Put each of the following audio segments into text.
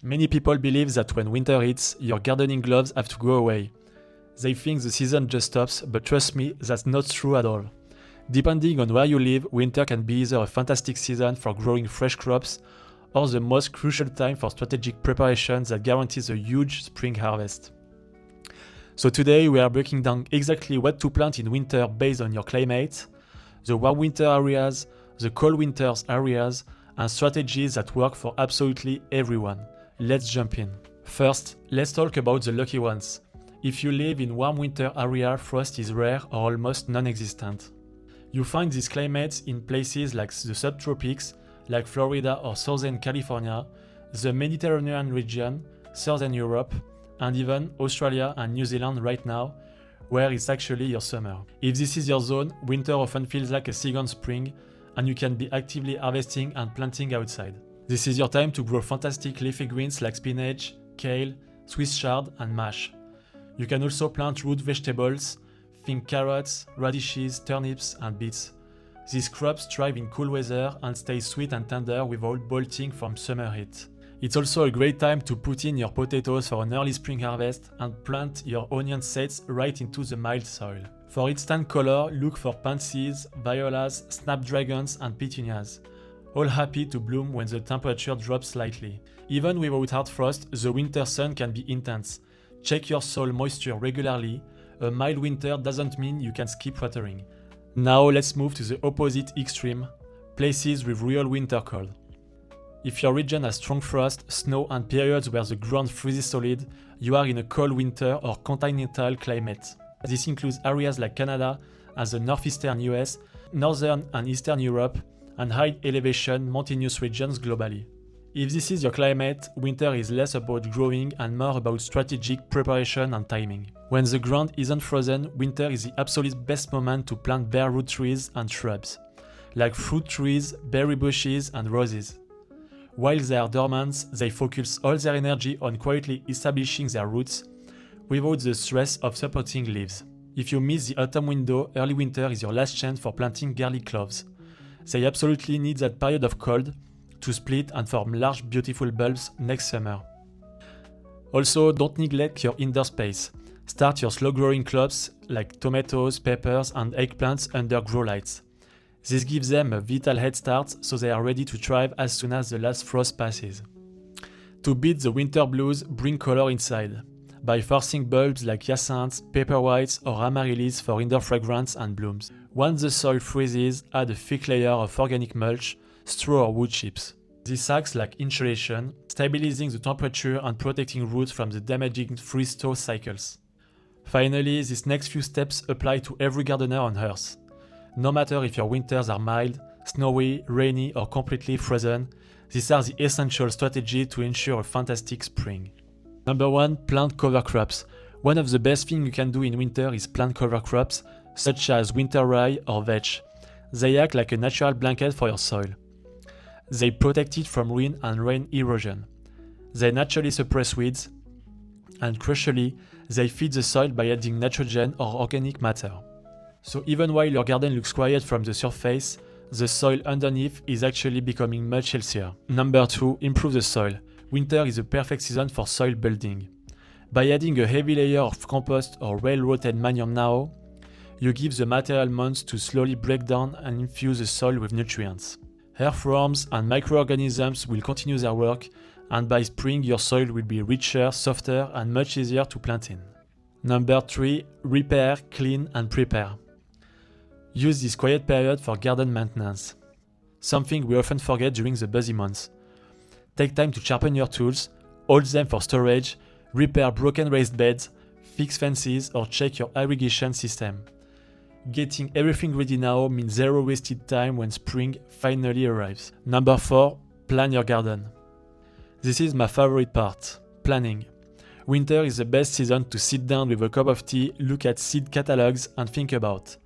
Many people believe that when winter hits, your gardening gloves have to go away. They think the season just stops, but trust me, that's not true at all. Depending on where you live, winter can be either a fantastic season for growing fresh crops or the most crucial time for strategic preparation that guarantees a huge spring harvest. So today we are breaking down exactly what to plant in winter based on your climate, the warm winter areas, the cold winters areas, and strategies that work for absolutely everyone. Let's jump in. First, let's talk about the lucky ones. If you live in warm winter area, frost is rare or almost non-existent. You find these climates in places like the subtropics, like Florida or Southern California, the Mediterranean region, Southern Europe, and even Australia and New Zealand right now, where it's actually your summer. If this is your zone, winter often feels like a second spring, and you can be actively harvesting and planting outside. This is your time to grow fantastic leafy greens like spinach, kale, Swiss chard, and mash. You can also plant root vegetables, think carrots, radishes, turnips, and beets. These crops thrive in cool weather and stay sweet and tender without bolting from summer heat. It's also a great time to put in your potatoes for an early spring harvest and plant your onion sets right into the mild soil. For instant color, look for pansies, violas, snapdragons, and petunias, all happy to bloom when the temperature drops slightly. Even without hard frost, the winter sun can be intense. Check your soil moisture regularly. A mild winter doesn't mean you can skip watering. Now let's move to the opposite extreme, places with real winter cold. If your region has strong frost, snow, and periods where the ground freezes solid, you are in a cold winter or continental climate. This includes areas like Canada and the northeastern US, northern and eastern Europe, and high elevation mountainous regions globally. If this is your climate, winter is less about growing and more about strategic preparation and timing. When the ground isn't frozen, winter is the absolute best moment to plant bare root trees and shrubs, like fruit trees, berry bushes, and roses. While they are dormant, they focus all their energy on quietly establishing their roots without the stress of supporting leaves. If you miss the autumn window, early winter is your last chance for planting garlic cloves. They absolutely need that period of cold to split and form large beautiful bulbs next summer. Also, don't neglect your indoor space. Start your slow-growing crops like tomatoes, peppers, and eggplants under grow lights. This gives them a vital head start so they are ready to thrive as soon as the last frost passes. To beat the winter blues, bring color inside by forcing bulbs like hyacinths, pepper whites, or amaryllis for indoor fragrance and blooms. Once the soil freezes, add a thick layer of organic mulch, straw or wood chips. This acts like insulation, stabilizing the temperature and protecting roots from the damaging freeze-thaw cycles. Finally, these next few steps apply to every gardener on Earth. No matter if your winters are mild, snowy, rainy, or completely frozen, these are the essential strategies to ensure a fantastic spring. Number 1. Plant cover crops. One of the best things you can do in winter is plant cover crops, such as winter rye or vetch. They act like a natural blanket for your soil. They protect it from wind and rain erosion. They naturally suppress weeds, and crucially, they feed the soil by adding nitrogen or organic matter. So even while your garden looks quiet from the surface, the soil underneath is actually becoming much healthier. Number 2. Improve the soil. Winter is a perfect season for soil building. By adding a heavy layer of compost or well-rotted manure now, you give the material months to slowly break down and infuse the soil with nutrients. Earthworms and microorganisms will continue their work, and by spring your soil will be richer, softer, and much easier to plant in. Number 3. Repair, clean, and prepare. Use this quiet period for garden maintenance, something we often forget during the busy months. Take time to sharpen your tools, hold them for storage, repair broken raised beds, fix fences, or check your irrigation system. Getting everything ready now means zero wasted time when spring finally arrives. Number 4. Plan your garden. This is my favorite part, planning. Winter is the best season to sit down with a cup of tea, look at seed catalogs, and think about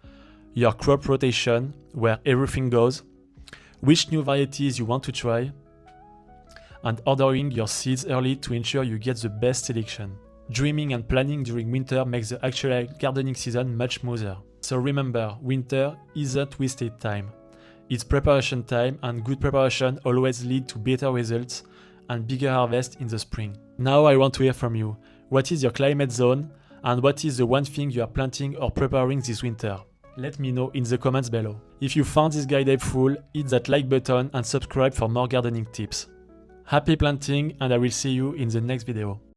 your crop rotation, where everything goes, which new varieties you want to try, and ordering your seeds early to ensure you get the best selection. Dreaming and planning during winter makes the actual gardening season much smoother. So remember, winter isn't wasted time. It's preparation time, and good preparation always leads to better results and bigger harvest in the spring. Now I want to hear from you. What is your climate zone and what is the one thing you are planting or preparing this winter? Let me know in the comments below. If you found this guide helpful, hit that like button and subscribe for more gardening tips. Happy planting, and I will see you in the next video.